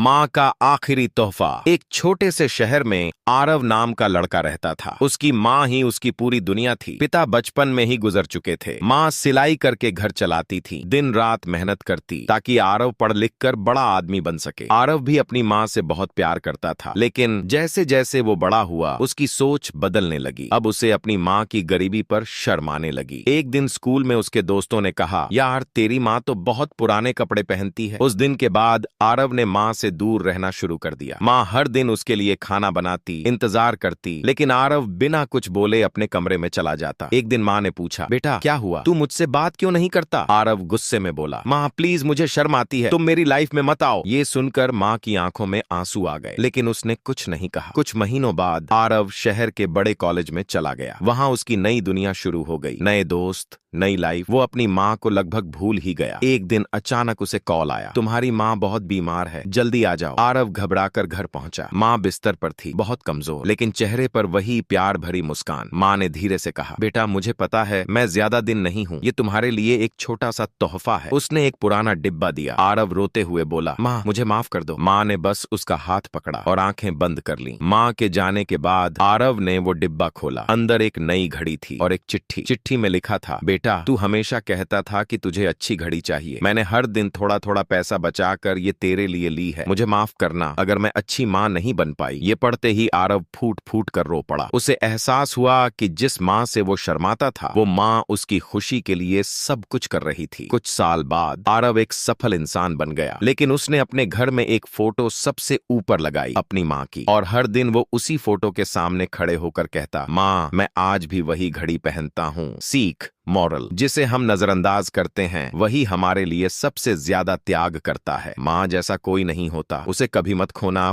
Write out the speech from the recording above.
माँ का आखिरी तोहफा। एक छोटे से शहर में आरव नाम का लड़का रहता था। उसकी माँ ही उसकी पूरी दुनिया थी। पिता बचपन में ही गुजर चुके थे। माँ सिलाई करके घर चलाती थी, दिन रात मेहनत करती ताकि आरव पढ़ लिख कर बड़ा आदमी बन सके। आरव भी अपनी माँ से बहुत प्यार करता था, लेकिन जैसे जैसे वो बड़ा हुआ उसकी सोच बदलने लगी। अब उसे अपनी माँ की गरीबी पर शर्म आने लगी। एक दिन स्कूल में उसके दोस्तों ने कहा, यार तेरी माँ तो बहुत पुराने कपड़े पहनती है। उस दिन के बाद आरव ने माँ से दूर रहना शुरू कर दिया। माँ हर दिन उसके लिए खाना बनाती, इंतजार करती, लेकिन आरव बिना कुछ बोले अपने कमरे में चला जाता। एक दिन माँ ने पूछा, बेटा क्या हुआ, तू मुझसे बात क्यों नहीं करता? आरव गुस्से में बोला, माँ प्लीज मुझे शर्म आती है, तुम मेरी लाइफ में मत आओ। ये सुनकर माँ की आंखों में आंसू आ गए, लेकिन उसने कुछ नहीं कहा। कुछ महीनों बाद आरव शहर के बड़े कॉलेज में चला गया। वहाँ उसकी नई दुनिया शुरू हो गई, नए दोस्त, नई लाइफ। वो अपनी माँ को लगभग भूल ही गया। एक दिन अचानक उसे कॉल आया, तुम्हारी माँ बहुत बीमार है, जल्दी आ जाओ। आरव घबराकर घर पहुंचा। माँ बिस्तर पर थी, बहुत कमजोर, लेकिन चेहरे पर वही प्यार भरी मुस्कान। माँ ने धीरे से कहा, बेटा मुझे पता है मैं ज्यादा दिन नहीं हूँ, ये तुम्हारे लिए एक छोटा सा तोहफा है। उसने एक पुराना डिब्बा दिया। आरव रोते हुए बोला, माँ मुझे माफ कर दो। माँ ने बस उसका हाथ पकड़ा और आंखें बंद कर ली। माँ के जाने के बाद आरव ने वो डिब्बा खोला। अंदर एक नई घड़ी थी और एक चिट्ठी। चिट्ठी में लिखा था, बेटा तू हमेशा कहता था कि तुझे अच्छी घड़ी चाहिए। मैंने हर दिन थोड़ा थोड़ा पैसा बचाकर ये तेरे लिए ली है। मुझे माफ करना अगर मैं अच्छी माँ नहीं बन पाई। ये पढ़ते ही आरव फूट फूट कर रो पड़ा। उसे एहसास हुआ कि जिस माँ से वो शर्माता था, वो माँ उसकी खुशी के लिए सब कुछ कर रही थी। कुछ साल बाद आरव एक सफल इंसान बन गया, लेकिन उसने अपने घर में एक फोटो सबसे ऊपर लगाई, अपनी माँ की, और हर दिन वो उसी फोटो के सामने खड़े होकर कहता, माँ मैं आज भी वही घड़ी पहनता हूँ। सीख, मॉरल, जिसे हम नजरअंदाज करते हैं वही हमारे लिए सबसे ज्यादा त्याग करता है। माँ जैसा कोई नहीं होता, उसे कभी मत खोना।